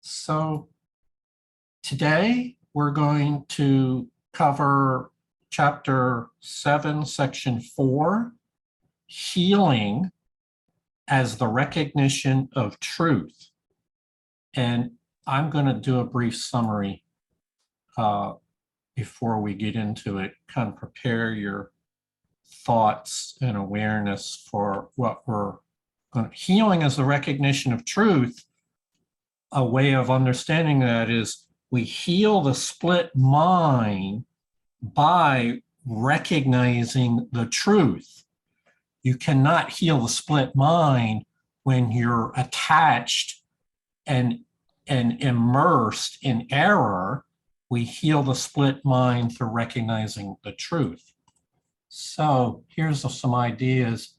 So today we're going to cover chapter 7, section 4, healing as the recognition of truth. And I'm going to do a brief summary before we get into it, kind of prepare your thoughts and awareness for what we're going to. Healing as the recognition of truth. A way of understanding that is we heal the split mind by recognizing the truth. You cannot heal the split mind when you're attached and immersed in error. We heal the split mind through recognizing the truth. So here's some ideas.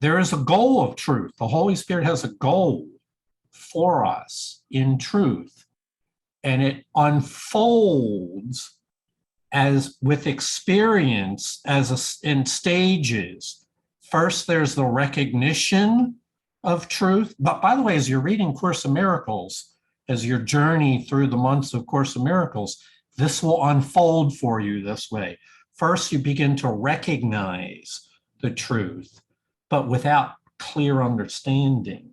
There is a goal of truth. The Holy Spirit has a goal for us in truth, and it unfolds as with experience in stages. First, there's the recognition of truth. But by the way, as you're reading Course in Miracles, as your journey through the months of Course in Miracles, this will unfold for you this way. First, you begin to recognize the truth, but without clear understanding.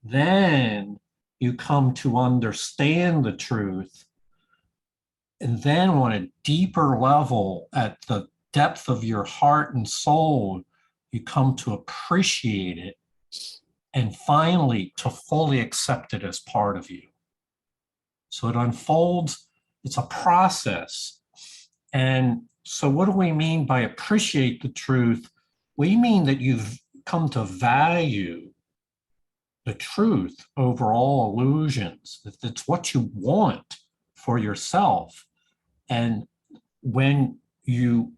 Then you come to understand the truth. And then on a deeper level, at the depth of your heart and soul, you come to appreciate it and finally to fully accept it as part of you. So it unfolds, it's a process. And so what do we mean by appreciate the truth? We mean that you've come to value the truth over all illusions. It's what you want for yourself. And when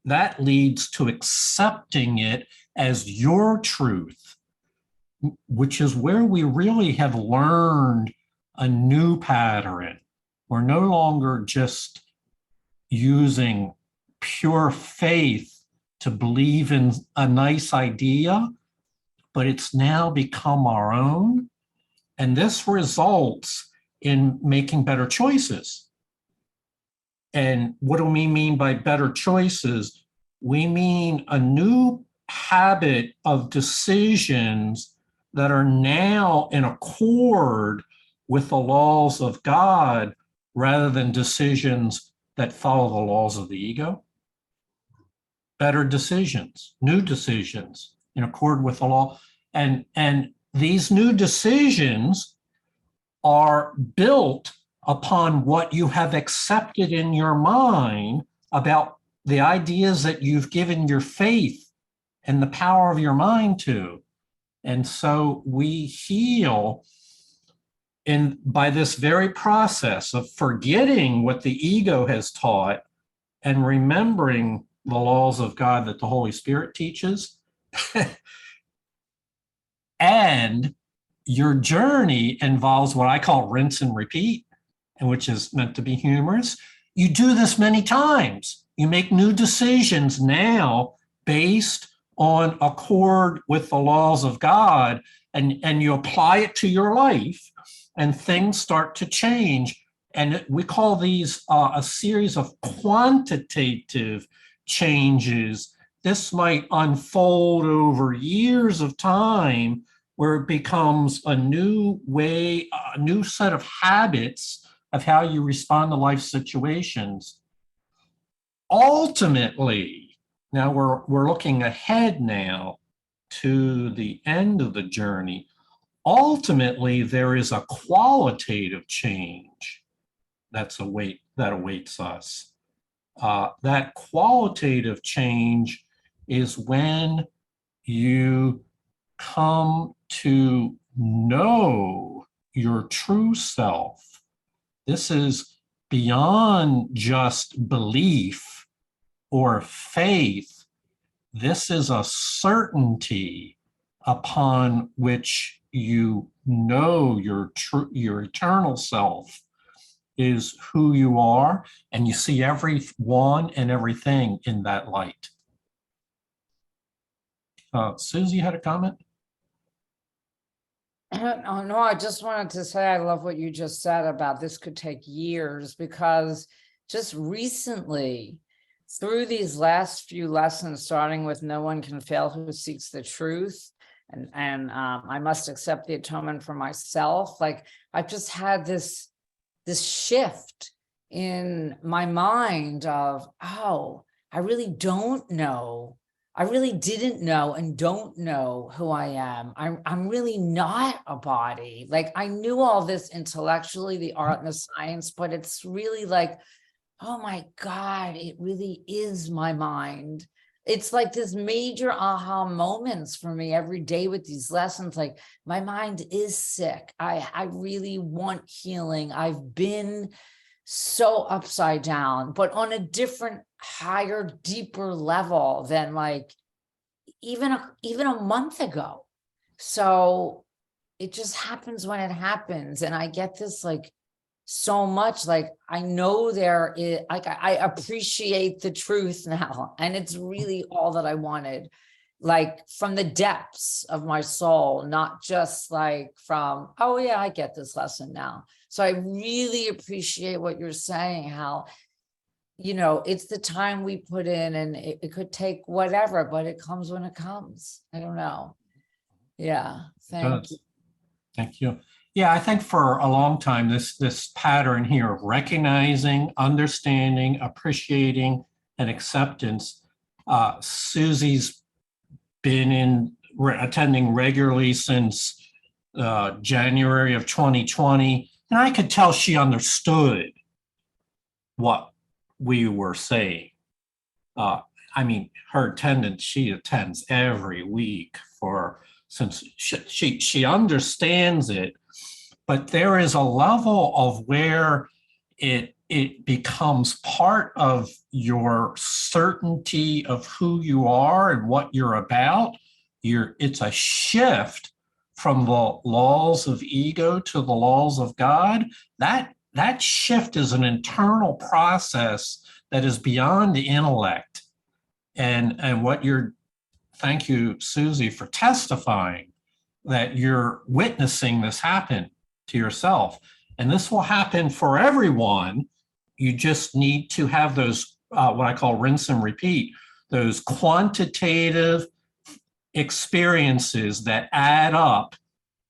that leads to accepting it as your truth, which is where we really have learned a new pattern. We're no longer just using pure faith to believe in a nice idea, but it's now become our own. And this results in making better choices. And what do we mean by better choices? We mean a new habit of decisions that are now in accord with the laws of God rather than decisions that follow the laws of the ego. Better decisions, new decisions in accord with the law. And these new decisions are built upon what you have accepted in your mind about the ideas that you've given your faith and the power of your mind to. And so we heal by this very process of forgetting what the ego has taught and remembering the laws of God that the Holy Spirit teaches. And your journey involves what I call rinse and repeat, and which is meant to be humorous. You do this many times. You make new decisions now based on accord with the laws of God, and you apply it to your life, and things start to change. And we call these a series of quantitative changes. This might unfold over years of time, where it becomes a new way, a new set of habits of how you respond to life situations. Ultimately, now we're looking ahead now to the end of the journey. Ultimately, there is a qualitative change that awaits us. That qualitative change is when you come to know your true self. This is beyond just belief or faith. This is a certainty upon which you know your eternal self is who you are, and you see everyone and everything in that light. Susie had a comment? Oh, no, I just wanted to say I love what you just said about this could take years, because just recently, through these last few lessons, starting with no one can fail who seeks the truth, and I must accept the atonement for myself. Like, I've just had this shift in my mind of, oh, I really don't know. I really didn't know and don't know who I am. I'm really not a body. Like, I knew all this intellectually, the art and the science, but it's really like, oh my God, it really is my mind. It's like this major aha moments for me every day with these lessons. Like, my mind is sick. I really want healing. I've been so upside down, but on a different, higher, deeper level than like even a month ago. So it just happens when it happens. And I get this like so much, like, I know there is, like, I appreciate the truth now. And it's really all that I wanted, like from the depths of my soul, not just like from, oh yeah, I get this lesson now. So I really appreciate what you're saying, how, you know, it's the time we put in, and it could take whatever, but it comes when it comes. I don't know. Yeah. Thank you. Thank you. Yeah, I think for a long time, this pattern here of recognizing, understanding, appreciating, and acceptance, Susie's been attending regularly since January of 2020, and I could tell she understood what we were saying. I mean, her attendance, she attends every week since she understands it, but there is a level of where it becomes part of your certainty of who you are and what you're about. It's a shift from the laws of ego to the laws of God. That shift is an internal process that is beyond the intellect. And what you're, thank you, Susie, for testifying that you're witnessing this happen to yourself. And this will happen for everyone. You just need to have those, what I call rinse and repeat, those quantitative experiences that add up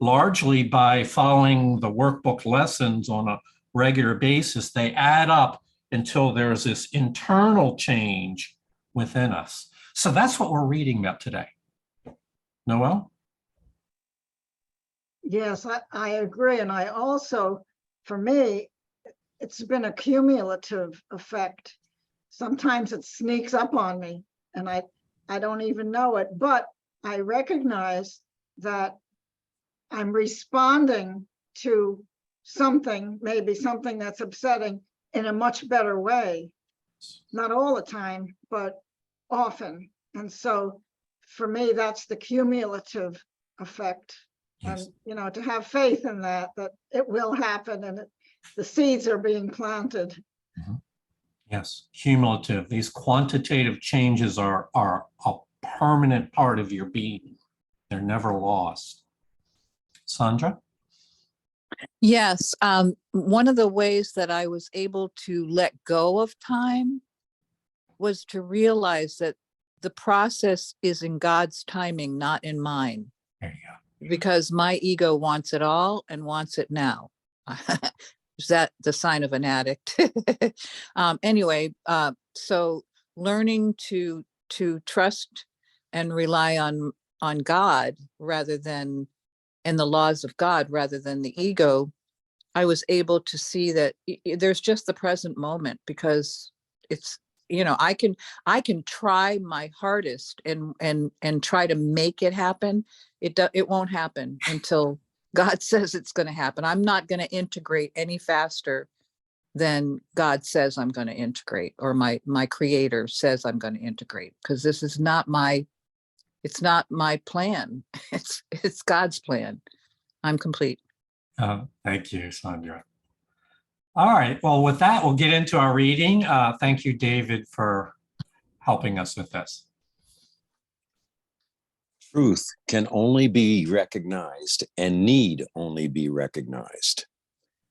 largely by following the workbook lessons on a regular basis. They add up until there's this internal change within us. So that's what we're reading about today. Noel? Yes, I agree. And I also, for me, it's been a cumulative effect. Sometimes it sneaks up on me and I don't even know it, but I recognize that I'm responding to something, maybe something that's upsetting, in a much better way. Not all the time, but often. And so for me, that's the cumulative effect. Yes. And, you know, to have faith in that it will happen, and the seeds are being planted. Mm-hmm. Yes, cumulative. These quantitative changes are a permanent part of your being. They're never lost. Sandra? Yes. One of the ways that I was able to let go of time was to realize that the process is in God's timing, not in mine. There you go. Because my ego wants it all and wants it now. Is that the sign of an addict? Anyway, so learning to trust and rely on God rather than, and the laws of God rather than the ego, I was able to see that there's just the present moment, because it's, you know, I can try my hardest and try to make it happen. It won't happen until God says it's going to happen. I'm not going to integrate any faster than God says I'm going to integrate, or my creator says I'm going to integrate, because this is not it's not my plan. It's God's plan. I'm complete. Thank you, Sandra. All right. Well, with that, we'll get into our reading. Thank you, David, for helping us with this. Truth can only be recognized and need only be recognized.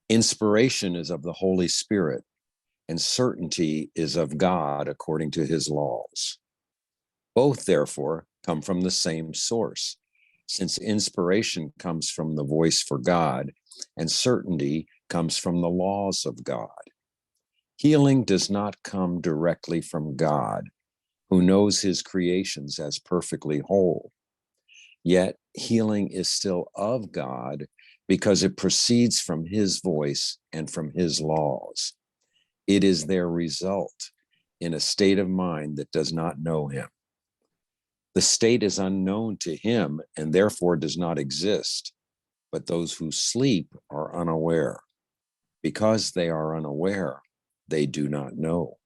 Inspiration is of the Holy Spirit, and certainty is of God according to his laws. Both, therefore, come from the same source, since inspiration comes from the voice for God, and certainty comes from the laws of God. Healing does not come directly from God, who knows his creations as perfectly whole. Yet healing is still of God because it proceeds from his voice and from his laws. It is their result in a state of mind that does not know him. The state is unknown to him and therefore does not exist, but those who sleep are unaware. Because they are unaware, they do not know.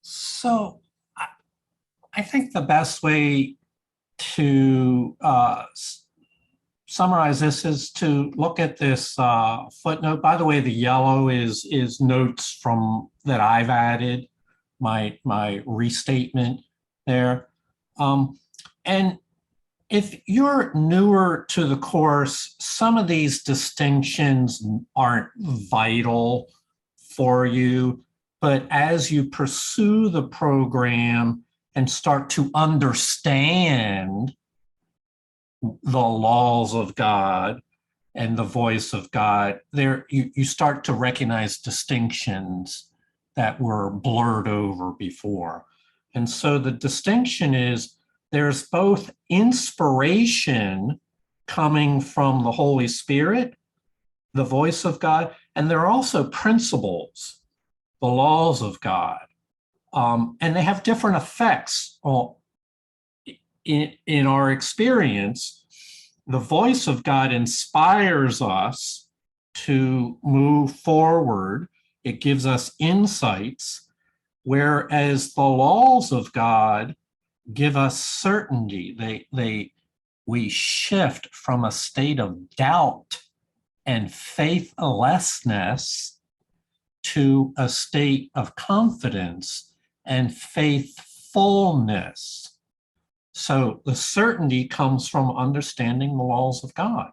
So I think the best way to summarize this is to look at this footnote. By the way, the yellow is notes from that I've added, my restatement there. And if you're newer to the course, some of these distinctions aren't vital for you, but as you pursue the program and start to understand the laws of God and the voice of God, there you start to recognize distinctions that were blurred over before. And so the distinction is there's both inspiration coming from the Holy Spirit, the voice of God, and there are also principles, the laws of God. And they have different effects in our experience. The voice of God inspires us to move forward. It gives us insights, whereas the laws of God give us certainty. We shift from a state of doubt and faithlessness to a state of confidence and faithfulness. So the certainty comes from understanding the laws of God.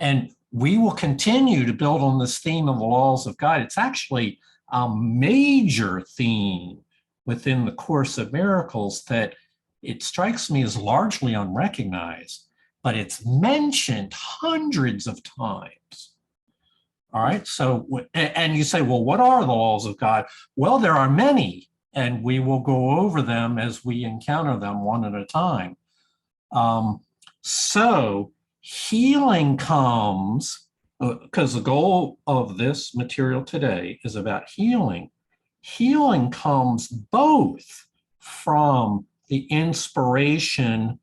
And we will continue to build on this theme of the laws of God. It's actually a major theme within the Course of Miracles that it strikes me as largely unrecognized, but it's mentioned hundreds of times. All right. So, and you say, well, what are the laws of God? Well, there are many, and we will go over them as we encounter them one at a time. So healing comes, because the goal of this material today is about healing. Healing comes both from the inspiration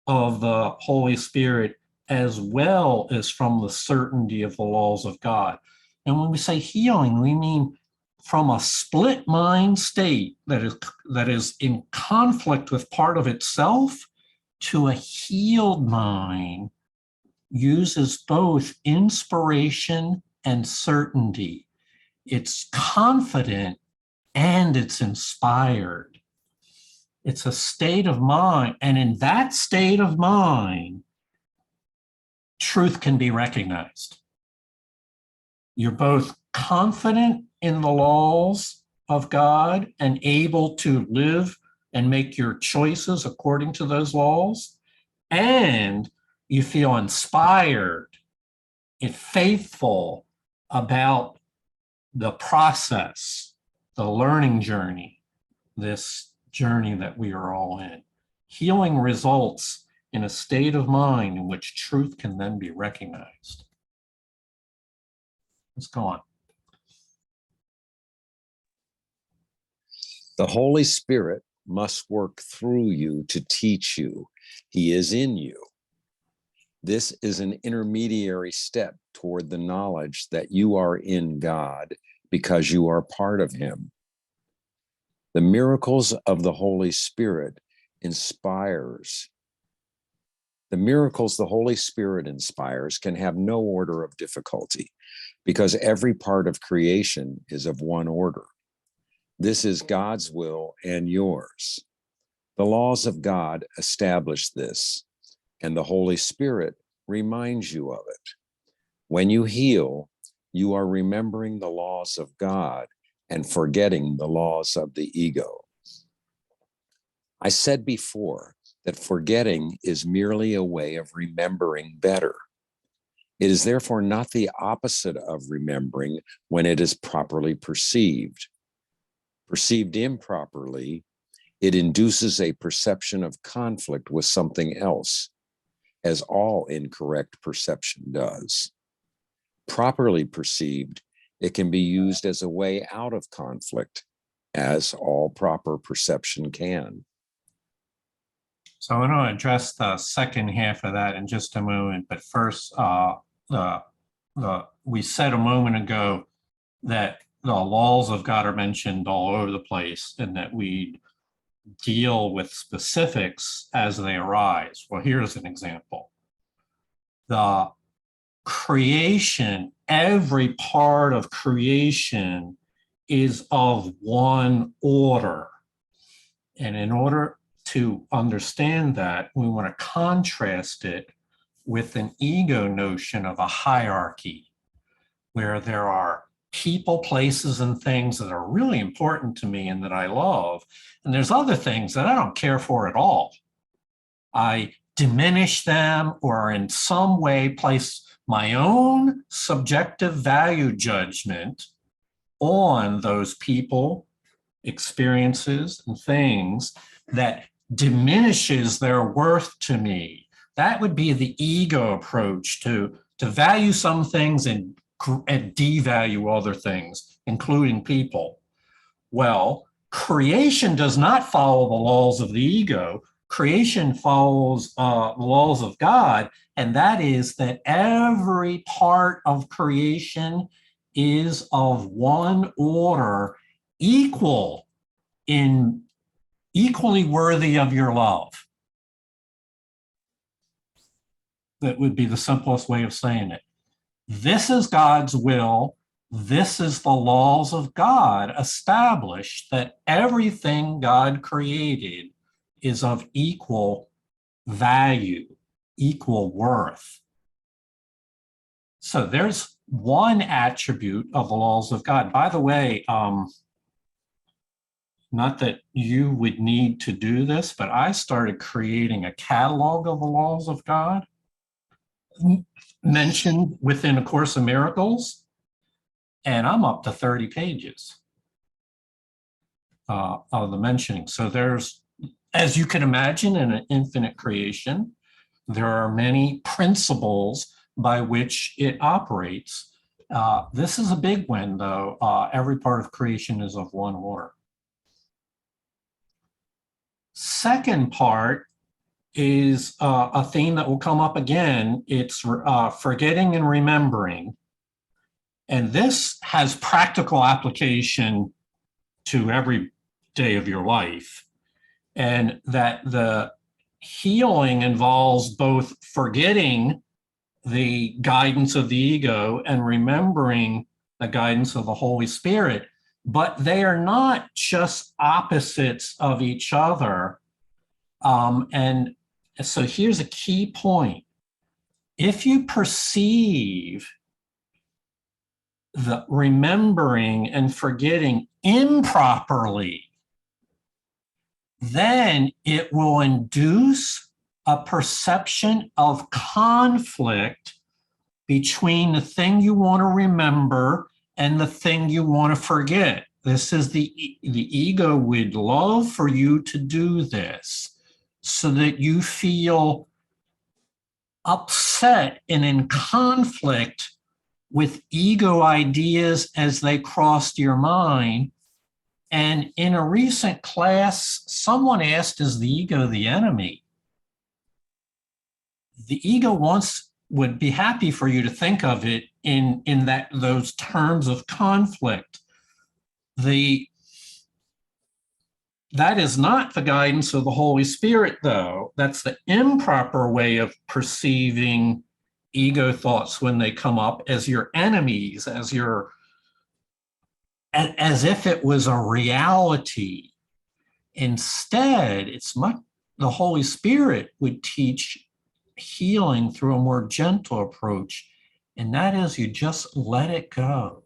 of the Holy Spirit as well as from the certainty of the laws of God. And when we say healing, we mean from a split mind state that is in conflict with part of itself to a healed mind uses both inspiration and certainty. It's confident and it's inspired. It's a state of mind. And in that state of mind, truth can be recognized. You're both confident in the laws of God and able to live and make your choices according to those laws, and you feel inspired and faithful about the process, the learning journey, this journey that we are all in. Healing results in a state of mind in which truth can then be recognized. Let's go on. The Holy Spirit must work through you to teach you. He is in you. This is an intermediary step toward the knowledge that you are in God because you are part of him. The miracles of the Holy Spirit inspires. The miracles the Holy Spirit inspires can have no order of difficulty because every part of creation is of one order. This is God's will and yours. The laws of God establish this, and the Holy Spirit reminds you of it. When you heal, you are remembering the laws of God and forgetting the laws of the ego. I said before that forgetting is merely a way of remembering better. It is therefore not the opposite of remembering when it is properly perceived. Perceived improperly, it induces a perception of conflict with something else, as all incorrect perception does. Properly perceived, it can be used as a way out of conflict, as all proper perception can. So I want to address the second half of that in just a moment, but first, we said a moment ago that the laws of God are mentioned all over the place and that we deal with specifics as they arise. Well, here's an example. The creation, every part of creation is of one order. And in order to understand that, we want to contrast it with an ego notion of a hierarchy, where there are people, places, and things that are really important to me and that I love. And there's other things that I don't care for at all. I diminish them or in some way place my own subjective value judgment on those people, experiences, and things that diminishes their worth to me. That would be the ego approach to value some things and devalue other things, including people. Well, creation does not follow the laws of the ego. Creation follows the laws of God, and that is that every part of creation is of one order, equally worthy of your love. That would be the simplest way of saying it. This is God's will. This is the laws of God established that everything God created is of equal value, equal worth. So there's one attribute of the laws of God. By the way, not that you would need to do this, but I started creating a catalog of the laws of God mentioned within A Course in Miracles, and I'm up to 30 pages of the mentioning. So there's, as you can imagine, in an infinite creation, there are many principles by which it operates. This is a big one, though. Every part of creation is of one order. Second part is a theme that will come up again. It's forgetting and remembering. And this has practical application to every day of your life. And that the healing involves both forgetting the guidance of the ego and remembering the guidance of the Holy Spirit. But they are not just opposites of each other. And so here's a key point. If you perceive the remembering and forgetting improperly, then it will induce a perception of conflict between the thing you want to remember and the thing you want to forget. This is the ego would love for you to do this so that you feel upset and in conflict with ego ideas as they crossed your mind. And in a recent class, someone asked, is the ego the enemy? The ego would be happy for you to think of it in those terms of conflict. That is not the guidance of the Holy Spirit, though. That's the improper way of perceiving ego thoughts when they come up as your enemies, as your as if it was a reality. Instead, the Holy Spirit would teach healing through a more gentle approach. And that is, you just let it go.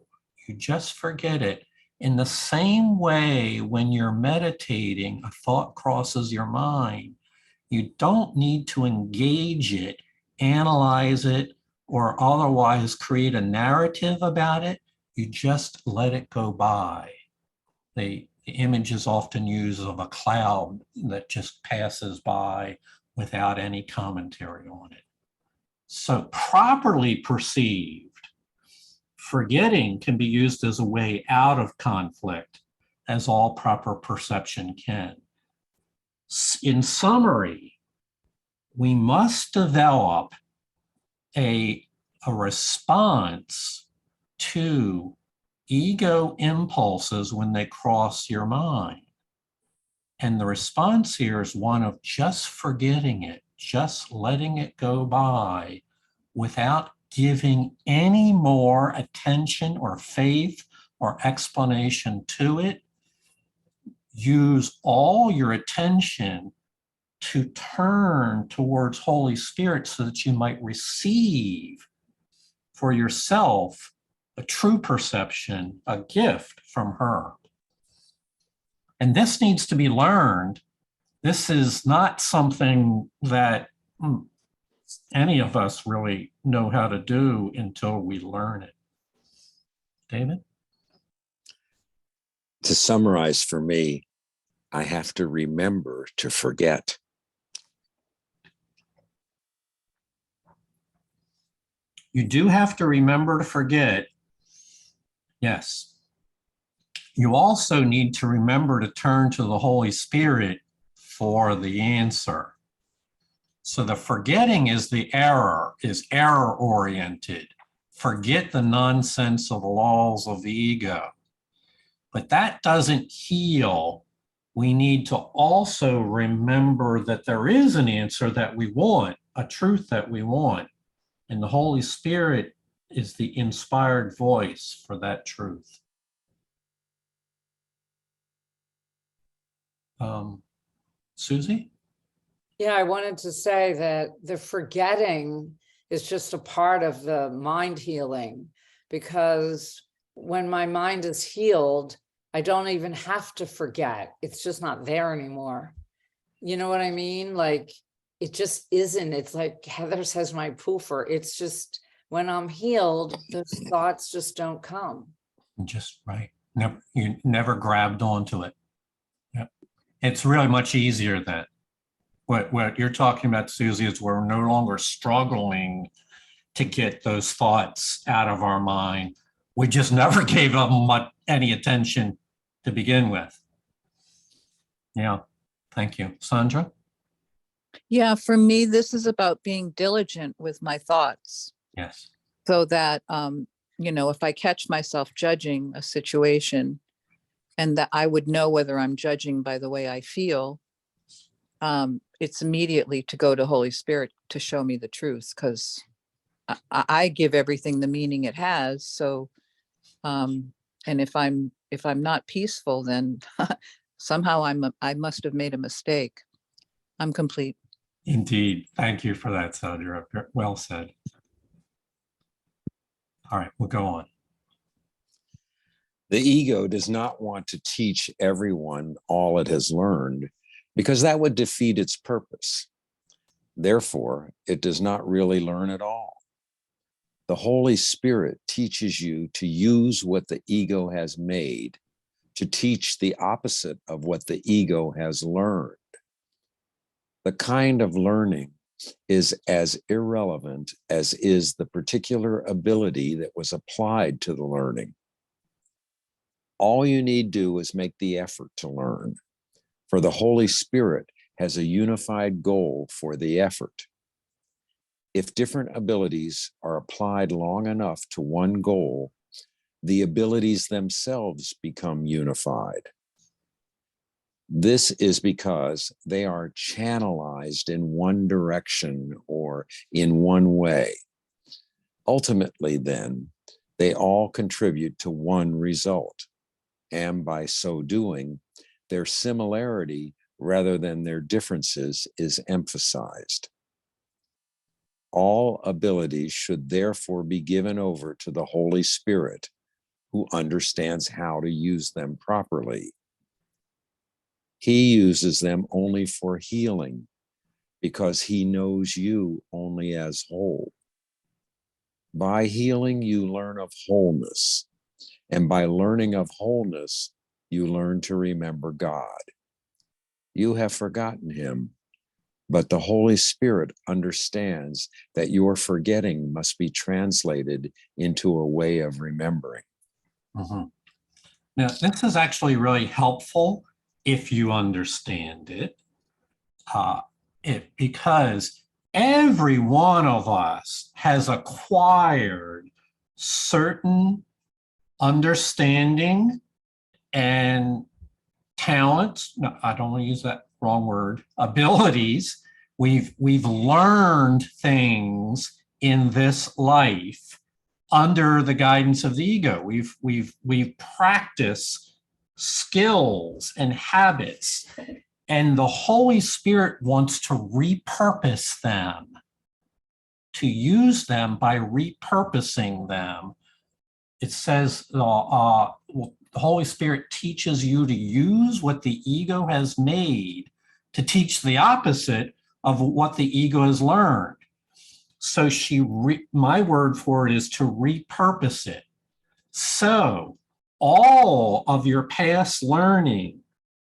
You just forget it. In the same way, when you're meditating, a thought crosses your mind. You don't need to engage it, analyze it, or otherwise create a narrative about it. You just let it go by. The image is often used of a cloud that just passes by without any commentary on it. So properly perceived, forgetting can be used as a way out of conflict, as all proper perception can. In summary, we must develop a response to ego impulses when they cross your mind. And the response here is one of just forgetting it, just letting it go by without giving any more attention or faith or explanation to it. Use all your attention to turn towards Holy Spirit so that you might receive for yourself a true perception, a gift from her. And this needs to be learned. This is not something that any of us really know how to do until we learn it. David? To summarize for me, I have to remember to forget. You do have to remember to forget. Yes. You also need to remember to turn to the Holy Spirit for the answer. So the forgetting is error-oriented. Forget the nonsense of the laws of the ego. But that doesn't heal. We need to also remember that there is an answer that we want, a truth that we want. And the Holy Spirit is the inspired voice for that truth. Susie? Yeah, I wanted to say that the forgetting is just a part of the mind healing, because when my mind is healed, I don't even have to forget. It's just not there anymore. You know what I mean? Like, it just isn't. It's like Heather says, my poofer. It's just when I'm healed, those thoughts just don't come. Just right. You never grabbed onto it. Yep. It's really much easier then. What you're talking about, Susie, is we're no longer struggling to get those thoughts out of our mind. We just never gave them any attention to begin with. Yeah, thank you. Sandra? Yeah, for me, this is about being diligent with my thoughts Yes. so that, if I catch myself judging a situation, and that I would know whether I'm judging by the way I feel, it's immediately to go to Holy Spirit to show me the truth, because I give everything the meaning it has. So, and if I'm not peaceful, then somehow I must have made a mistake. I'm complete. Indeed. Thank you for that, Sandra. Well said. All right, we'll go on. The ego does not want to teach everyone all it has learned, because that would defeat its purpose. Therefore, it does not really learn at all. The Holy Spirit teaches you to use what the ego has made, to teach the opposite of what the ego has learned. The kind of learning is as irrelevant as is the particular ability that was applied to the learning. All you need do is make the effort to learn, for the Holy Spirit has a unified goal for the effort. If different abilities are applied long enough to one goal, the abilities themselves become unified. This is because they are channelized in one direction or in one way. Ultimately, then, they all contribute to one result. and by so doing, their similarity rather than their differences is emphasized. All abilities should therefore be given over to the Holy Spirit, who understands how to use them properly. He uses them only for healing, because he knows you only as whole. By healing, you learn of wholeness, and by learning of wholeness, you learn to remember God. You have forgotten him, but the Holy Spirit understands that your forgetting must be translated into a way of remembering. Mhm. Now, this is actually really helpful if you understand it, because every one of us has acquired certain understanding and talents. No, I don't want to use that wrong word. Abilities. We've learned things in this life under the guidance of the ego. We've practiced skills and habits, and the Holy Spirit wants to repurpose them, to use them by repurposing them. It says the Holy Spirit teaches you to use what the ego has made to teach the opposite of what the ego has learned. So my word for it is to repurpose it. So all of your past learning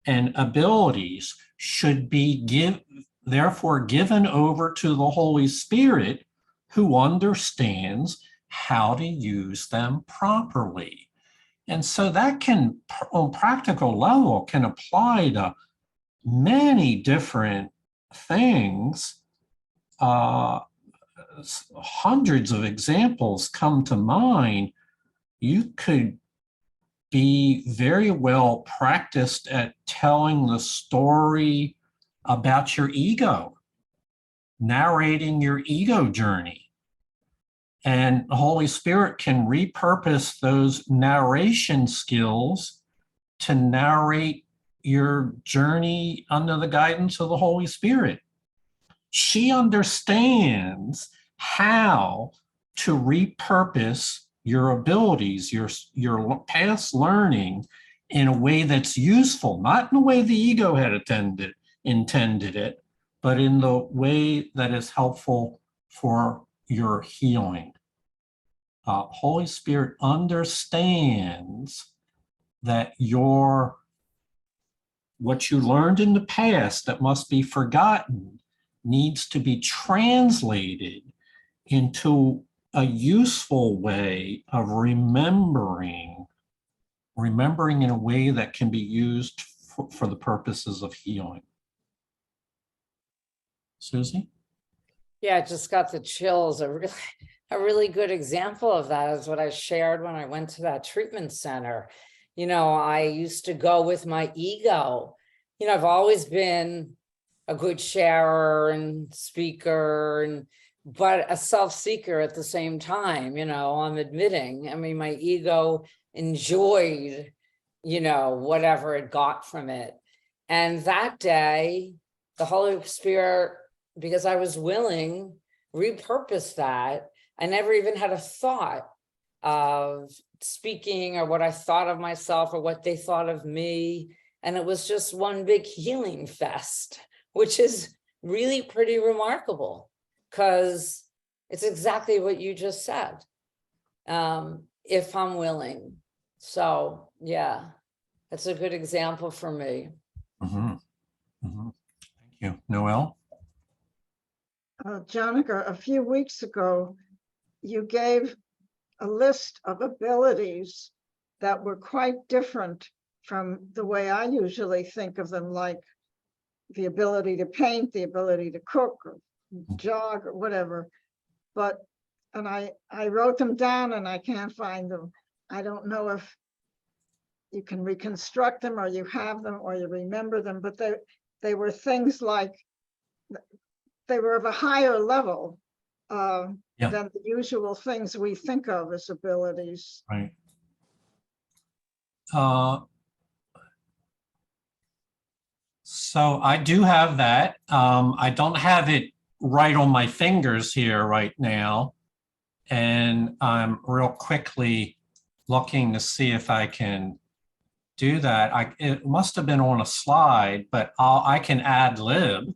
and abilities should be therefore given over to the Holy Spirit, who understands how to use them properly. And so that can, on practical level, can apply to many different things. Hundreds of examples come to mind. You could be very well practiced at telling the story about your ego, narrating your ego journey. And the Holy Spirit can repurpose those narration skills to narrate your journey under the guidance of the Holy Spirit. She understands how to repurpose your abilities, your past learning, in a way that's useful, not in the way the ego had intended it, but in the way that is helpful for your healing. Holy Spirit understands that what you learned in the past that must be forgotten needs to be translated into a useful way of remembering in a way that can be used for the purposes of healing. Susie? Yeah, I just got the chills. A really good example of that is what I shared when I went to that treatment center. You know, I used to go with my ego. You know, I've always been a good sharer and speaker, but a self-seeker at the same time. You know, I'm admitting, I mean, my ego enjoyed, you know, whatever it got from it. And that day, the Holy Spirit, because I was willing, repurposed that. I never even had a thought of speaking or what I thought of myself or what they thought of me. And it was just one big healing fest, which is really pretty remarkable, because it's exactly what you just said. If I'm willing. So yeah, that's a good example for me. Mm-hmm. Mm-hmm. Thank you. Noelle? Jonica, a few weeks ago, you gave a list of abilities that were quite different from the way I usually think of them, like the ability to paint, the ability to cook, or jog, or whatever. And I wrote them down and I can't find them. I don't know if you can reconstruct them or you have them or you remember them, but they were things like, they were of a higher level than the usual things we think of as abilities. Right. So I do have that. I don't have it right on my fingers here right now. And I'm real quickly looking to see if I can do that. It must have been on a slide, but I can ad lib.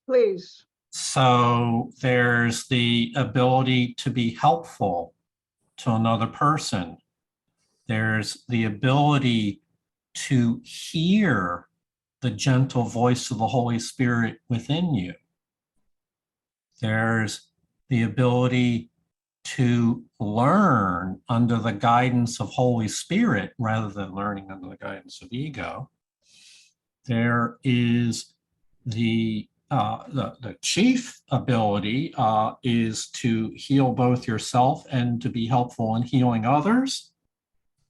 Please. So there's the ability to be helpful to another person. There's the ability to hear the gentle voice of the Holy Spirit within you. There's the ability to learn under the guidance of Holy Spirit rather than learning under the guidance of ego. There is the chief ability is to heal both yourself and to be helpful in healing others.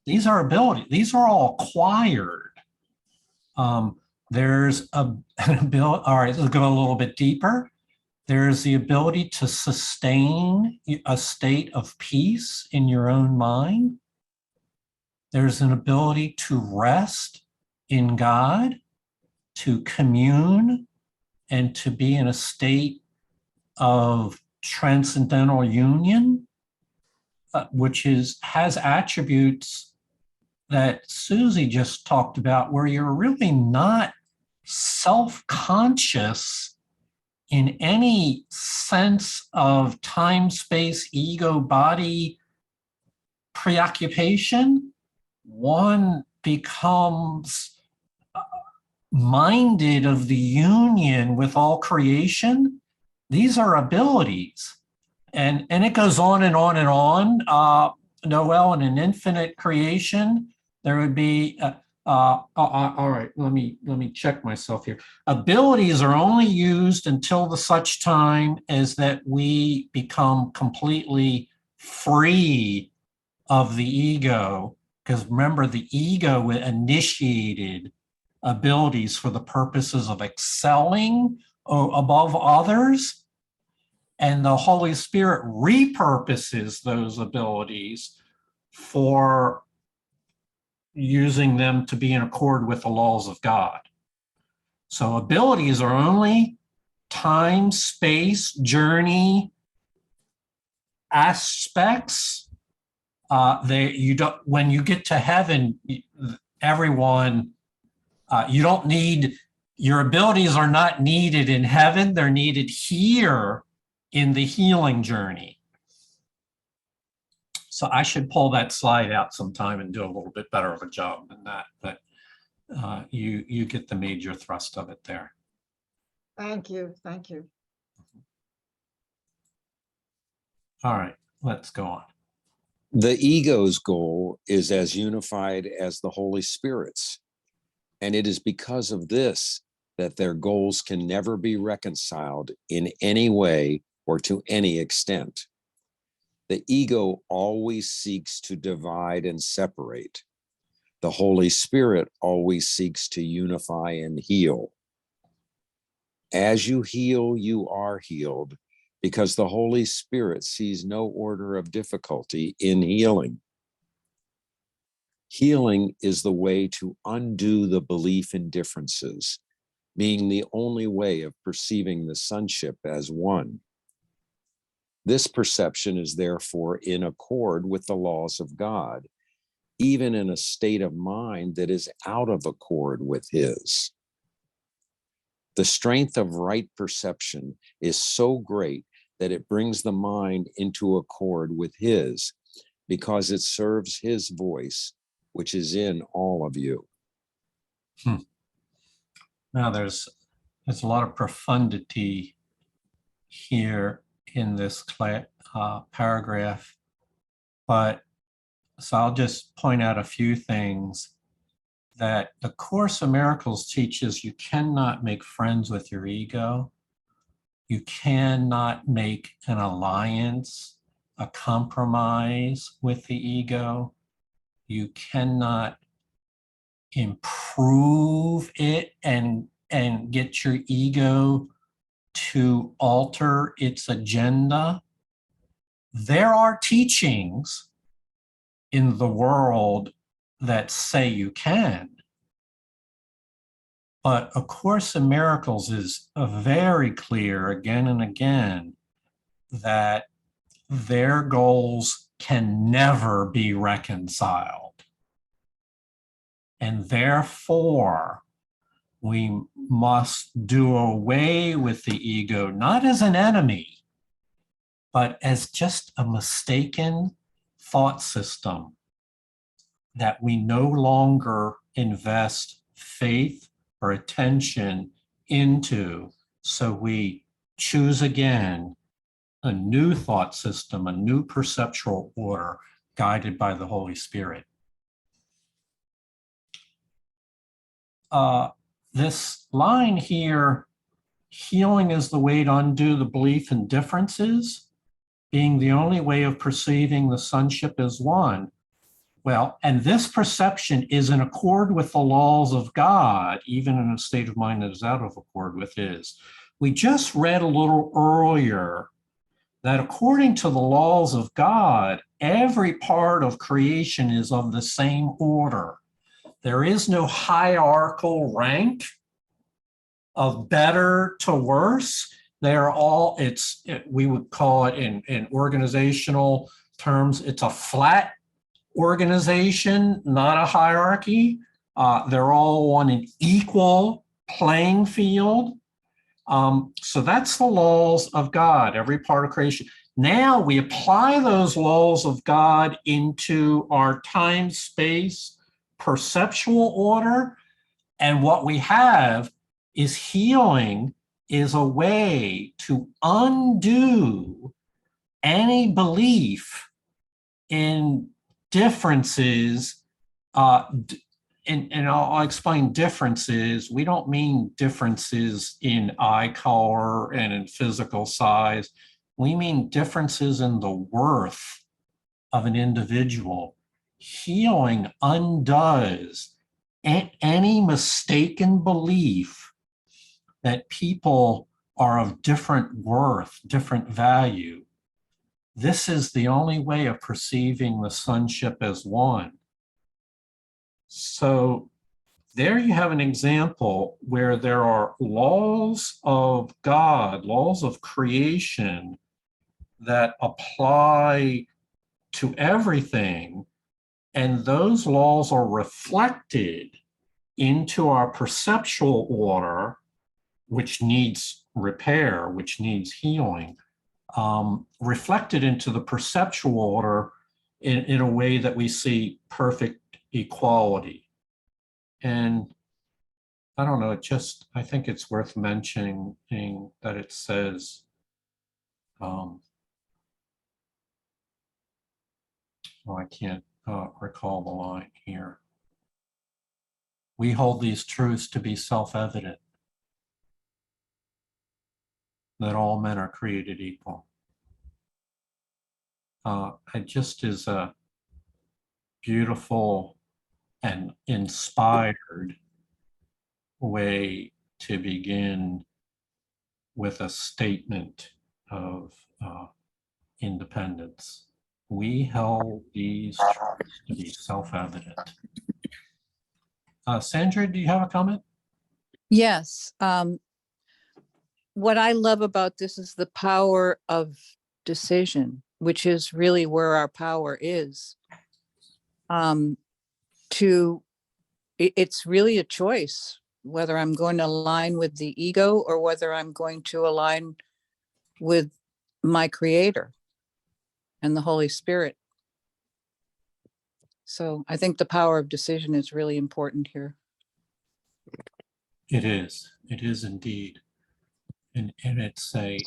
These are abilities. These are all acquired. There's an ability. All right, let's go a little bit deeper. There's the ability to sustain a state of peace in your own mind. There's an ability to rest in God, to commune, and to be in a state of transcendental union, which has attributes that Susie just talked about, where you're really not self-conscious in any sense of time, space, ego, body preoccupation. One becomes minded of the union with all creation. These are abilities. And it goes on and on and on. Noel, in an infinite creation, there would be, all right, let me check myself here. Abilities are only used until the such time as that we become completely free of the ego. Because remember, the ego initiated abilities for the purposes of excelling above others. And the Holy Spirit repurposes those abilities for using them to be in accord with the laws of God. So abilities are only time, space, journey aspects. When you get to heaven, everyone, you don't need, your abilities are not needed in heaven. They're needed here in the healing journey. So I should pull that slide out sometime and do a little bit better of a job than that, but you get the major thrust of it there. Thank you. Thank you. All right, let's go on. The ego's goal is as unified as the Holy Spirit's. And it is because of this that their goals can never be reconciled in any way or to any extent. The ego always seeks to divide and separate. The Holy Spirit always seeks to unify and heal. As you heal, you are healed, because the Holy Spirit sees no order of difficulty in healing. Healing is the way to undo the belief in differences, being the only way of perceiving the sonship as one. This perception is therefore in accord with the laws of God, even in a state of mind that is out of accord with His. The strength of right perception is so great that it brings the mind into accord with His, because it serves His voice, which is in all of you. Now there's a lot of profundity here in this paragraph, but so I'll just point out a few things that the Course in Miracles teaches. You cannot make friends with your ego. You cannot make an alliance, a compromise with the ego. You cannot improve it and get your ego to alter its agenda. There are teachings in the world that say you can. But A Course in Miracles is very clear again and again that their goals can never be reconciled. And therefore, we must do away with the ego, not as an enemy, but as just a mistaken thought system that we no longer invest faith or attention into. So we choose again a new thought system, a new perceptual order guided by the Holy Spirit. This line here, healing is the way to undo the belief in differences, being the only way of perceiving the sonship as one. Well, and this perception is in accord with the laws of God, even in a state of mind that is out of accord with his. We just read a little earlier that according to the laws of God, every part of creation is of the same order. There is no hierarchical rank of better to worse. They're all, we would call it in organizational terms, it's a flat organization, not a hierarchy. They're all on an equal playing field. So that's the laws of God, every part of creation. Now we apply those laws of God into our time, space, perceptual order. And what we have is healing is a way to undo any belief in differences, and I'll explain differences. We don't mean differences in eye color and in physical size. We mean differences in the worth of an individual. Healing undoes any mistaken belief that people are of different worth, different value. This is the only way of perceiving the sonship as one. So there you have an example where there are laws of God, laws of creation that apply to everything, and those laws are reflected into our perceptual order, which needs repair, which needs healing, reflected into the perceptual order in a way that we see perfect equality. And I don't know, I think it's worth mentioning that it says, I can't recall the line here. We hold these truths to be self-evident, that all men are created equal. It just is a beautiful and inspired way to begin with a statement of independence. We held these truths to be self-evident. Sandra, do you have a comment? Yes. What I love about this is the power of decision, which is really where our power is. It's really a choice whether I'm going to align with the ego or whether I'm going to align with my creator and the Holy Spirit. So I think the power of decision is really important here. It is indeed. And it's an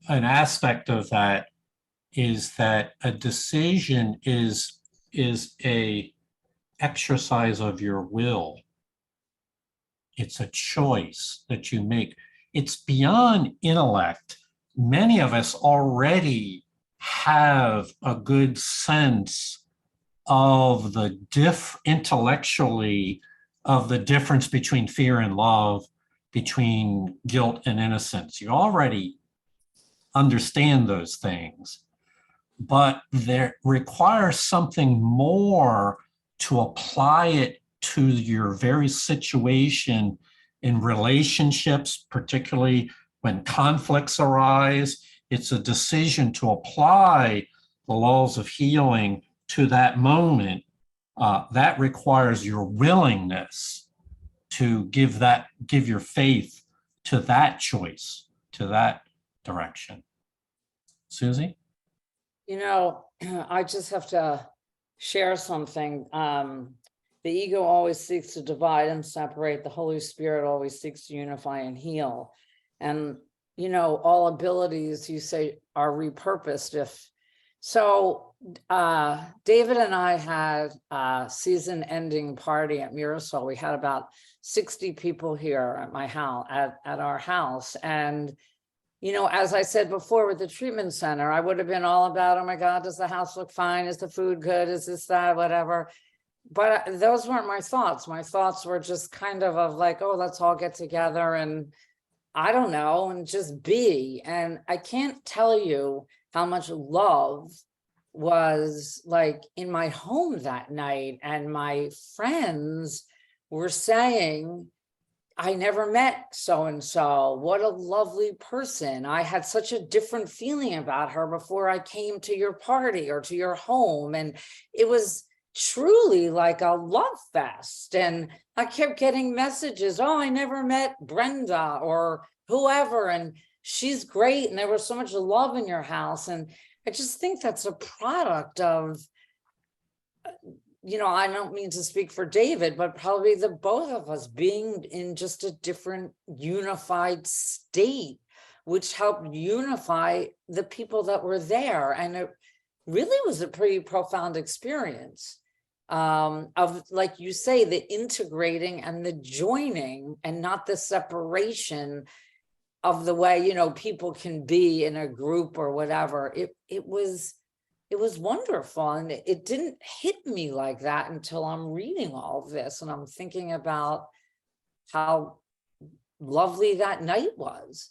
aspect of that is that a decision is a exercise of your will. It's a choice that you make. It's beyond intellect. Many of us already have a good sense of the intellectually of the difference between fear and love, between guilt and innocence. You already understand those things. but there requires something more to apply it to your very situation in relationships, particularly when conflicts arise. It's a decision to apply the laws of healing to that moment. That requires your willingness to give your faith to that choice, to that direction. Susie? You know, I just have to share something. The ego always seeks to divide and separate. The Holy Spirit always seeks to unify and heal. And, you know, all abilities, you say, are repurposed. David and I had a season ending party at Mirasol. We had about 60 people here at my house, at our house. And you know, as I said before with the treatment center, I would have been all about, oh my God, does the house look fine? Is the food good? Is this, that, whatever. But those weren't my thoughts. My thoughts were just kind of like, oh, let's all get together and I don't know, and just be. And I can't tell you how much love was like in my home that night. And my friends were saying, I never met so-and-so. What a lovely person. I had such a different feeling about her before I came to your party or to your home. And it was truly like a love fest. And I kept getting messages, oh, I never met Brenda or whoever, and she's great. And there was so much love in your house. And I just think that's a product of, you know, I don't mean to speak for David, but probably the both of us being in just a different unified state, which helped unify the people that were there. And it really was a pretty profound experience of, like you say, the integrating and the joining and not the separation of the way, you know, people can be in a group or whatever. It was wonderful. And it didn't hit me like that until I'm reading all of this and I'm thinking about how lovely that night was.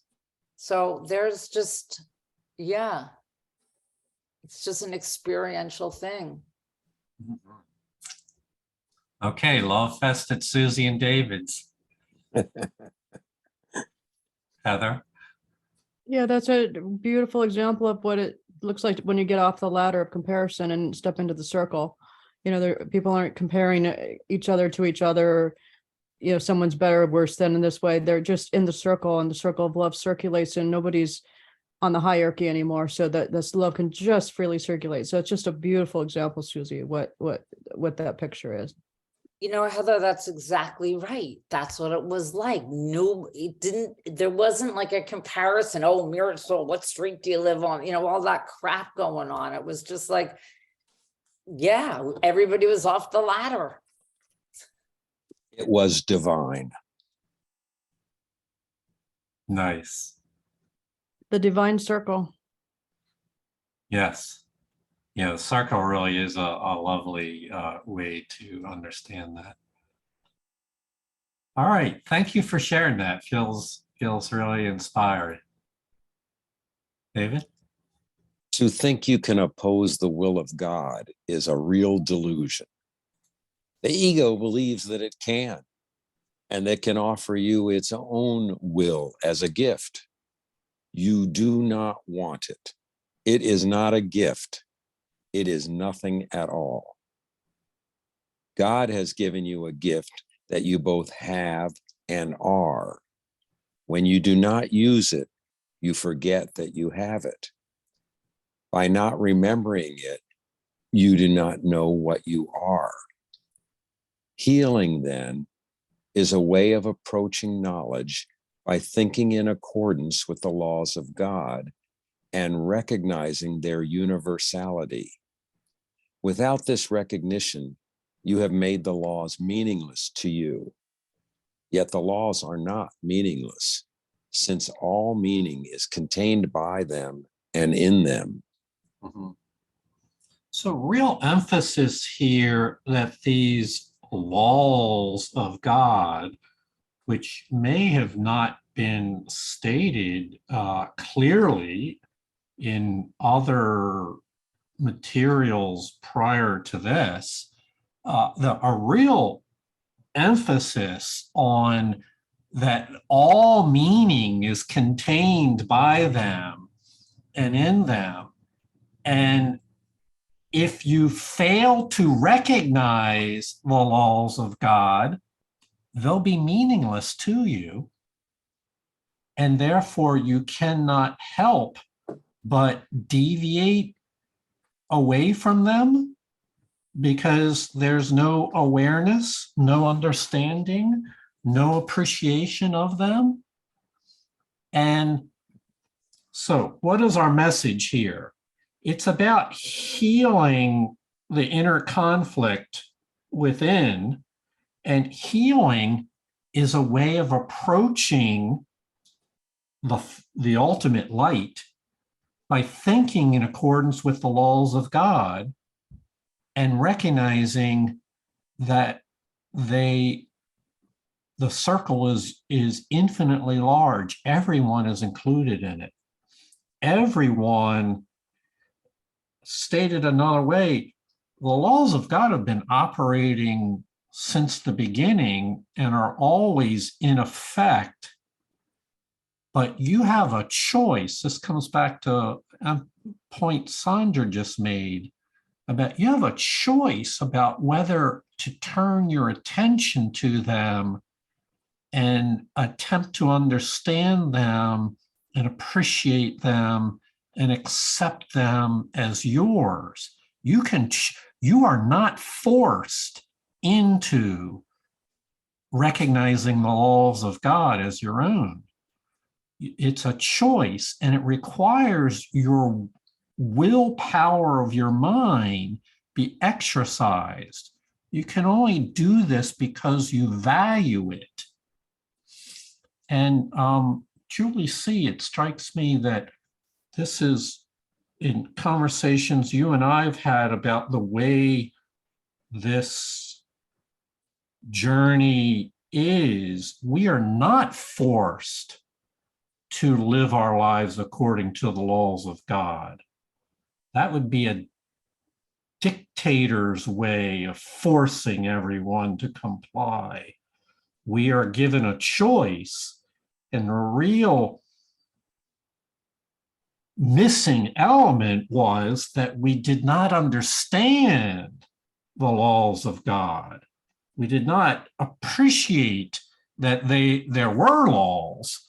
So there's just, yeah, it's just an experiential thing. Okay, Love Fest at Susie and David's. Heather? Yeah, that's a beautiful example of what it looks like when you get off the ladder of comparison and step into the circle. You know, people aren't comparing each other to each other, or, you know, someone's better or worse than in this way. They're just in the circle, and the circle of love circulates, and nobody's on the hierarchy anymore, so that this love can just freely circulate. So it's just a beautiful example, Susie, what that picture is. You know, Heather, that's exactly right. That's what it was like. No, there wasn't like a comparison. Oh, Mirasol, what street do you live on? You know, all that crap going on. It was just like, yeah, everybody was off the ladder. It was divine. Nice. The divine circle. Yes. Yeah, the circle really is a lovely way to understand that. All right, thank you for sharing that. Feels really inspiring. David? To think you can oppose the will of God is a real delusion. The ego believes that it can, and that can offer you its own will as a gift. You do not want it. It is not a gift. It is nothing at all. God has given you a gift that you both have and are. When you do not use it, you forget that you have it. By not remembering it, you do not know what you are. Healing, then, is a way of approaching knowledge by thinking in accordance with the laws of God and recognizing their universality. Without this recognition, you have made the laws meaningless to you. Yet the laws are not meaningless, since all meaning is contained by them and in them. Mm-hmm. So real emphasis here that these laws of God, which may have not been stated clearly in other materials prior to this, a real emphasis on that all meaning is contained by them and in them. And if you fail to recognize the laws of God, they'll be meaningless to you. And therefore, you cannot help but deviate away from them because there's no awareness, no understanding, no appreciation of them. And so, what is our message here? It's about healing the inner conflict within, and healing is a way of approaching the ultimate light by thinking in accordance with the laws of God and recognizing that the circle is infinitely large. Everyone is included in it. Everyone, stated another way, the laws of God have been operating since the beginning and are always in effect. But you have a choice. This comes back to a point Sandra just made about you have a choice about whether to turn your attention to them and attempt to understand them and appreciate them and accept them as yours. You are not forced into recognizing the laws of God as your own. It's a choice, and it requires your willpower of your mind be exercised. You can only do this because you value it. And Julie C., it strikes me that this is in conversations you and I've had about the way this journey is, we are not forced to live our lives according to the laws of God. That would be a dictator's way of forcing everyone to comply. We are given a choice, and the real missing element was that we did not understand the laws of God. We did not appreciate that there were laws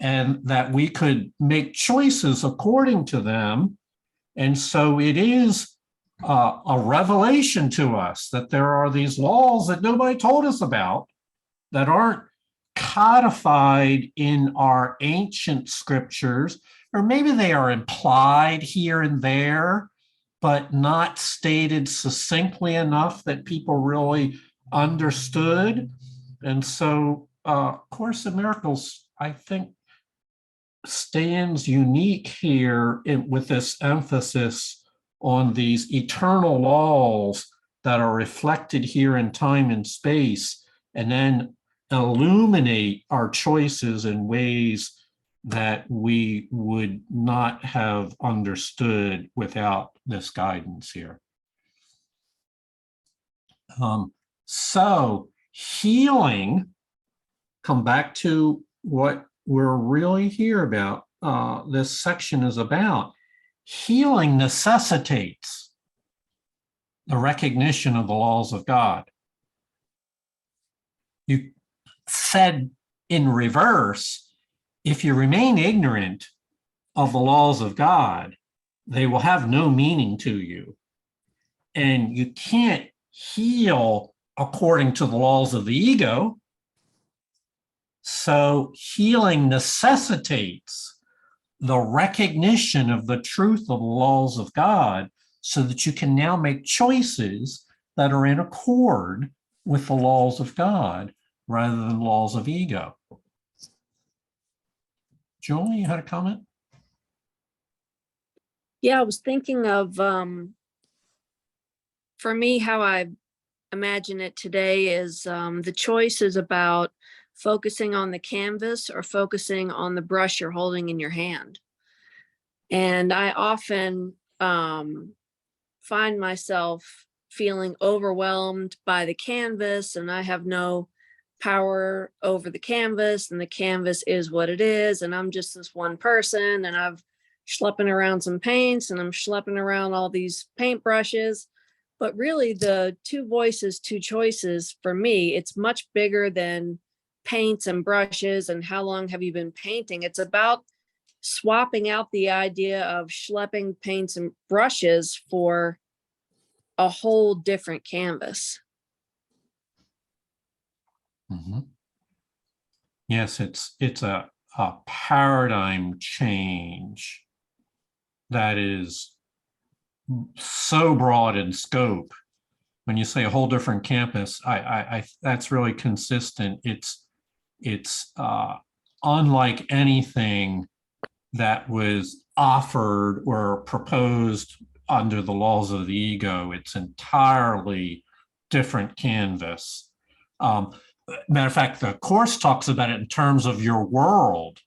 and that we could make choices according to them. And so it is a revelation to us that there are these laws that nobody told us about that aren't codified in our ancient scriptures, or maybe they are implied here and there, but not stated succinctly enough that people really understood. And so Course in Miracles, I think, stands unique here with this emphasis on these eternal laws that are reflected here in time and space, and then illuminate our choices in ways that we would not have understood without this guidance here. So healing, come back to what we're really here about, this section is about. Healing necessitates the recognition of the laws of God. You said in reverse, if you remain ignorant of the laws of God, they will have no meaning to you. And you can't heal according to the laws of the ego. So healing necessitates the recognition of the truth of the laws of God so that you can now make choices that are in accord with the laws of God rather than laws of ego. Julie, you had a comment? Yeah, I was thinking of, for me, how I imagine it today is the choice is about focusing on the canvas or focusing on the brush you're holding in your hand. And I often find myself feeling overwhelmed by the canvas and I have no power over the canvas and the canvas is what it is and I'm just this one person and I've schlepping around some paints and I'm schlepping around all these paintbrushes. But really the two voices, two choices for me, it's much bigger than paints and brushes and how long have you been painting. It's about swapping out the idea of schlepping paints and brushes for a whole different canvas. Mhm. Yes, it's a paradigm change that is so broad in scope. When you say a whole different campus, I that's really consistent. It's unlike anything that was offered or proposed under the laws of the ego. It's entirely different canvas. Matter of fact, the course talks about it in terms of your world.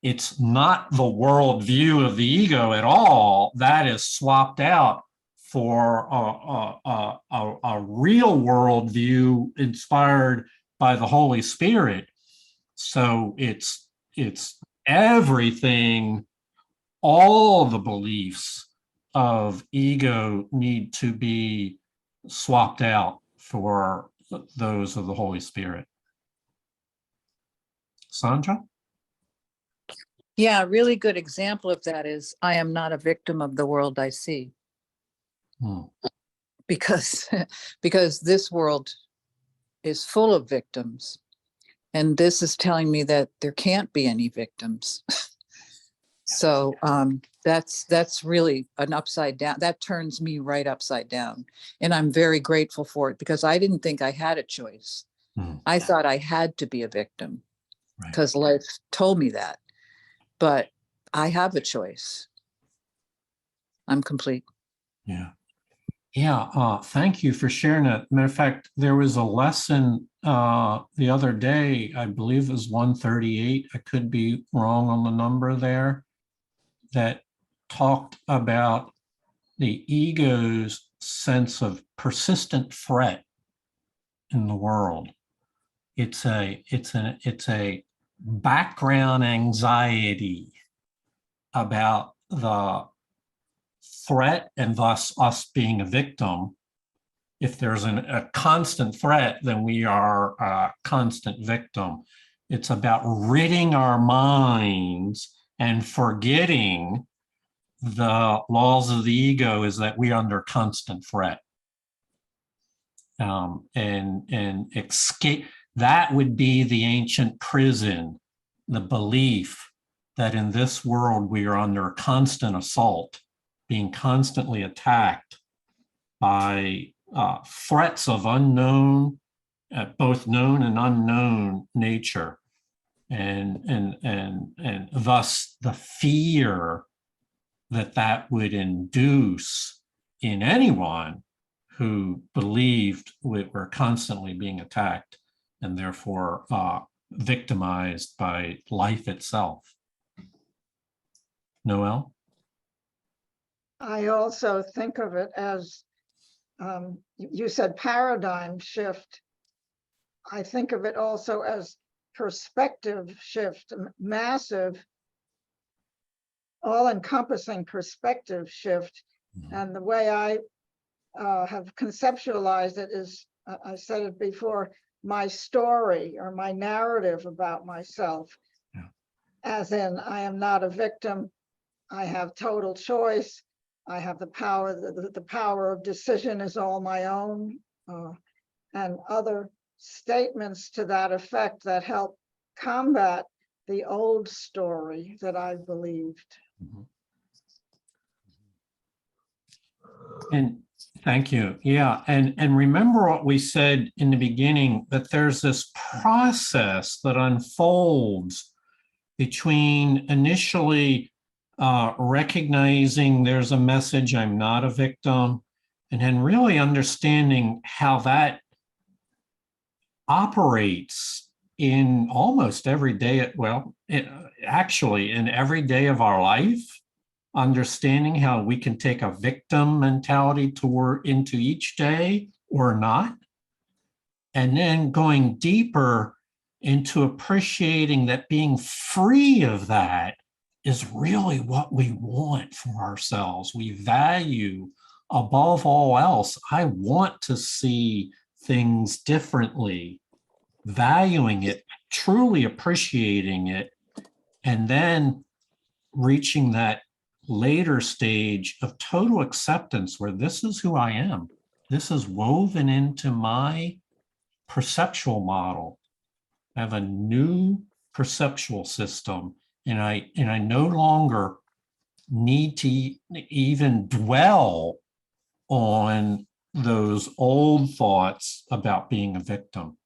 It's not the world view of the ego at all. That is swapped out for a real world view inspired by the Holy Spirit. So it's everything, all the beliefs of ego need to be swapped out for those of the Holy Spirit. Sandra? Yeah, a really good example of that is I am not a victim of the world I see. Hmm. Because because this world is full of victims. And this is telling me that there can't be any victims. So that's really an upside down. That turns me right upside down. And I'm very grateful for it because I didn't think I had a choice. Hmm. I thought I had to be a victim Right. because life told me that. But I have a choice. I'm complete. Yeah. Yeah, thank you for sharing that. Matter of fact, there was a lesson the other day, I believe it was 138. I could be wrong on the number there, that talked about the ego's sense of persistent threat in the world. It's a background anxiety about the threat and thus us being a victim. If there's a constant threat, then we are a constant victim. It's about ridding our minds and forgetting the laws of the ego is that we're under constant threat. And escape, that would be the ancient prison, the belief that in this world we are under constant assault, being constantly attacked by threats of unknown, both known and unknown nature, and thus the fear that would induce in anyone who believed we were constantly being attacked and therefore victimized by life itself. Noel? I also think of it as, you said paradigm shift. I think of it also as perspective shift, massive, all-encompassing perspective shift. Mhm. And the way I have conceptualized it is, I said it before, my story or my narrative about myself. Yeah. As in, I am not a victim. I have total choice. I have the power, the power of decision is all my own, and other statements to that effect that help combat the old story that I believed. Mhm. And thank you. Yeah. And remember what we said in the beginning, that there's this process that unfolds between initially recognizing there's a message, I'm not a victim, and then really understanding how that operates in almost every day, actually in every day of our life. understanding how we can take a victim mentality into each day or not, and then going deeper into appreciating that being free of that is really what we want for ourselves. We value, above all else, I want to see things differently, valuing it, truly appreciating it, and then reaching that later stage of total acceptance where this is who I am. This is woven into my perceptual model. I have a new perceptual system, and I no longer need to even dwell on those old thoughts about being a victim.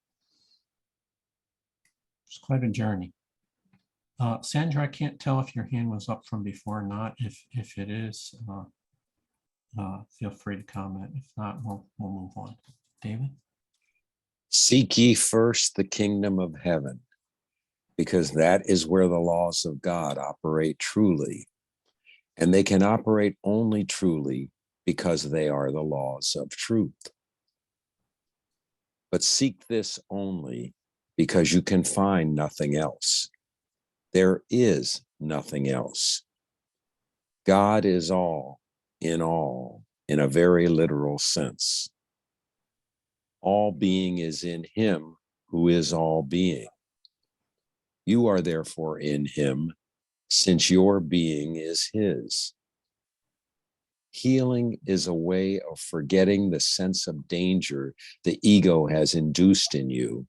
It's quite a journey. Sandra, I can't tell if your hand was up from before or not. If it is, feel free to comment. If not, we'll move on. David? Seek ye first the kingdom of heaven, because that is where the laws of God operate truly. And they can operate only truly because they are the laws of truth. But seek this only because you can find nothing else. There is nothing else. God is all in a very literal sense. All being is in him who is all being. You are therefore in him, since your being is his. Healing is a way of forgetting the sense of danger the ego has induced in you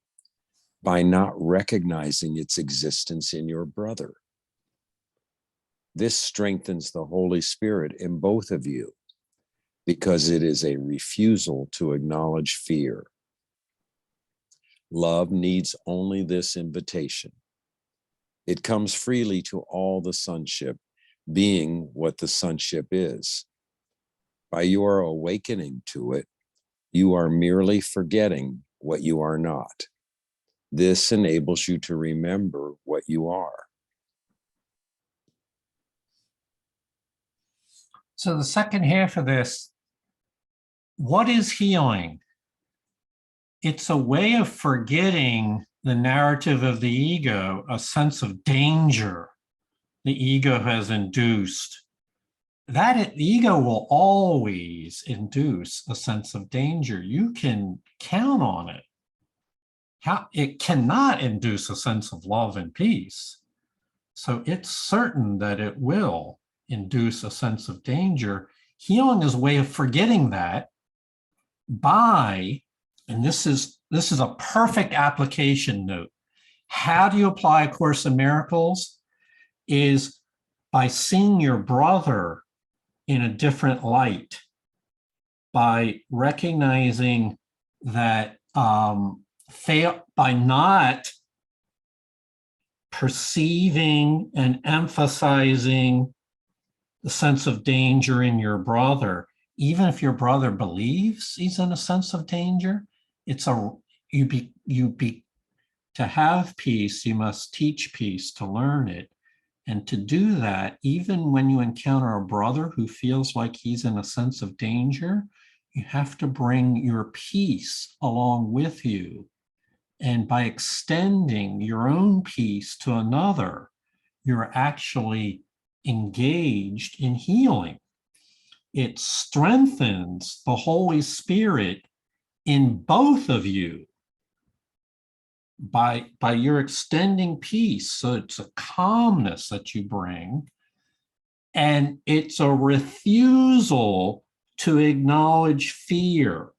by not recognizing its existence in your brother. This strengthens the Holy Spirit in both of you because it is a refusal to acknowledge fear. Love needs only this invitation. It comes freely to all the sonship, being what the sonship is. By your awakening to it, you are merely forgetting what you are not. This enables you to remember what you are. So the second half of this, what is healing? It's a way of forgetting the narrative of the ego, a sense of danger the ego has induced. The ego will always induce a sense of danger. You can count on it. It cannot induce a sense of love and peace. So it's certain that it will induce a sense of danger. Healing is a way of forgetting that by, and this is a perfect application note. How do you apply A Course in Miracles? Is by seeing your brother in a different light, by recognizing that by not perceiving and emphasizing the sense of danger in your brother, even if your brother believes he's in a sense of danger, to have peace, you must teach peace to learn it. And to do that, even when you encounter a brother who feels like he's in a sense of danger, you have to bring your peace along with you. And by extending your own peace to another, you're actually engaged in healing. It strengthens the Holy Spirit in both of you by your extending peace. So it's a calmness that you bring, and it's a refusal to acknowledge fear.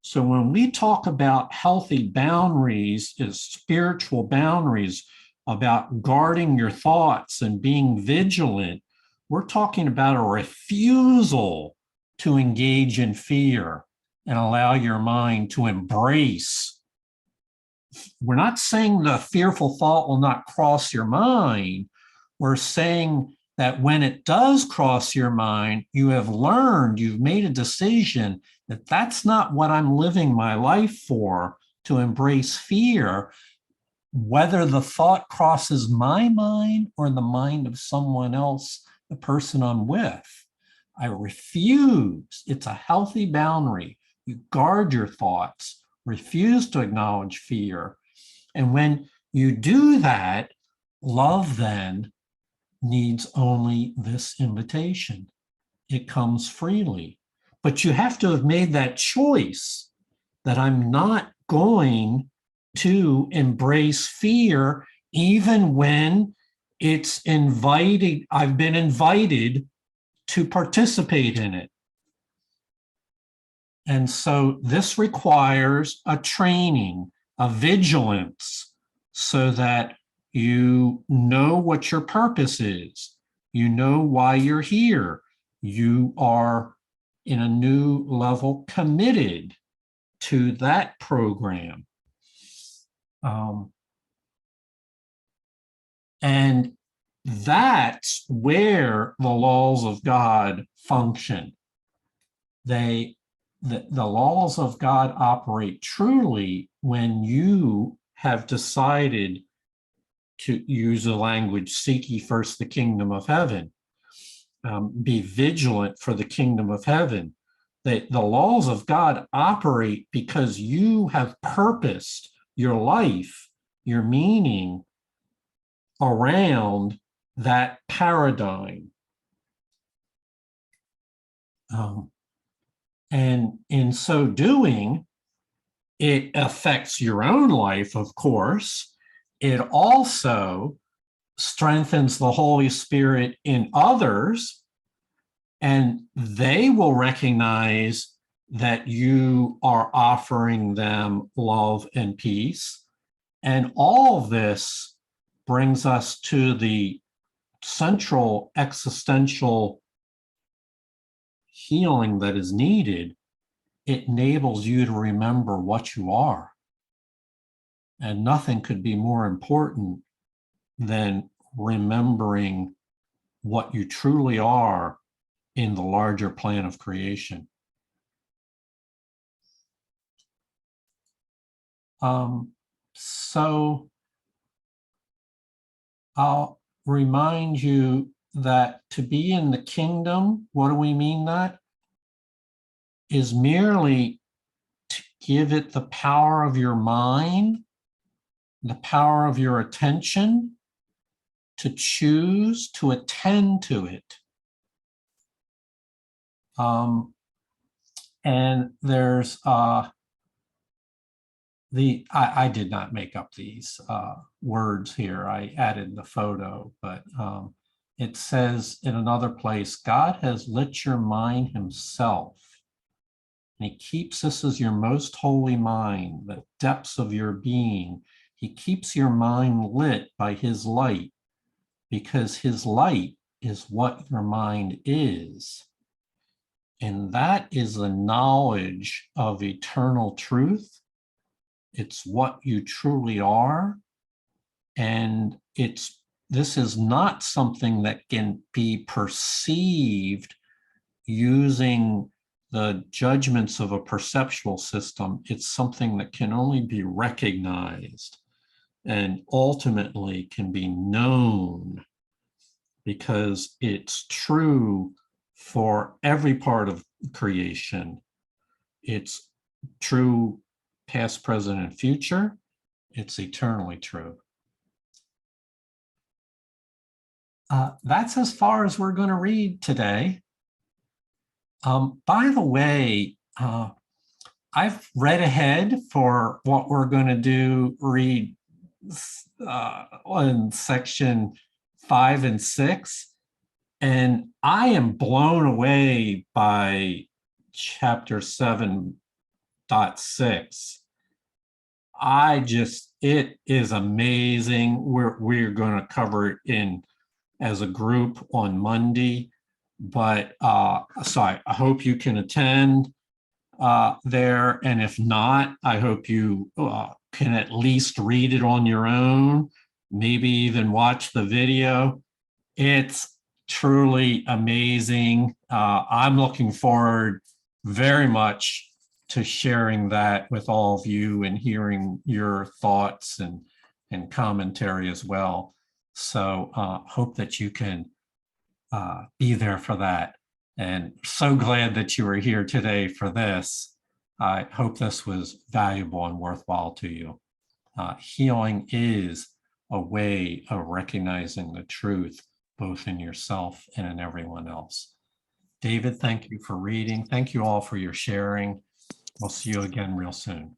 So when we talk about healthy boundaries, is spiritual boundaries, about guarding your thoughts and being vigilant, we're talking about a refusal to engage in fear and allow your mind to embrace. We're not saying the fearful thought will not cross your mind. We're saying that when it does cross your mind, you have learned, you've made a decision that that's not what I'm living my life for, to embrace fear, whether the thought crosses my mind or the mind of someone else the person I'm with. I refuse. It's a healthy boundary. You guard your thoughts, refuse to acknowledge fear. And when you do that, love then needs only this invitation. It comes freely. But you have to have made that choice that I'm not going to embrace fear, even when it's invited, I've been invited to participate in it. And so this requires a training, a vigilance, so that you know what your purpose is. You know why you're here. You are in a new level committed to that program. And that's where the laws of God function. The laws of God operate truly when you have decided to use the language, seek ye first the kingdom of heaven. Be vigilant for the kingdom of heaven. The laws of God operate because you have purposed your life, your meaning around that paradigm. And in so doing, it affects your own life, of course. It also strengthens the Holy Spirit in others, and they will recognize that you are offering them love and peace. And all of this brings us to the central existential healing that is needed. It enables you to remember what you are. And nothing could be more important than remembering what you truly are in the larger plan of creation. So I'll remind you that to be in the kingdom, what do we mean that? Is merely to give it the power of your mind, the power of your attention, to choose to attend to it. And there's I did not make up these words here. I added the photo, but it says in another place, God has lit your mind himself. And he keeps this as your most holy mind, the depths of your being. He keeps your mind lit by his light, because his light is what your mind is. And that is the knowledge of eternal truth. It's what you truly are. And this is not something that can be perceived using the judgments of a perceptual system. It's something that can only be recognized and ultimately can be known, because it's true for every part of creation. It's true past, present, and future. It's eternally true. That's as far as we're going to read today. By the way, I've read ahead for what we're going to read in section 5 and 6. And I am blown away by chapter 7.6. It is amazing. We're going to cover it as a group on Monday, but so I hope you can attend there. And if not, I hope you can at least read it on your own, maybe even watch the video. It's truly amazing. I'm looking forward very much to sharing that with all of you and hearing your thoughts and commentary as well. So hope that you can be there for that. And so glad that you were here today for this. I hope this was valuable and worthwhile to you. Healing is a way of recognizing the truth, both in yourself and in everyone else. David, thank you for reading. Thank you all for your sharing. We'll see you again real soon.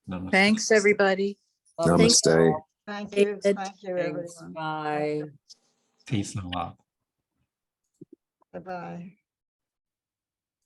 Namaste. Thanks, everybody. Love you Namaste. all. Thank you, David. thank you, Thanks. everyone. Bye. Peace and love. Bye-bye.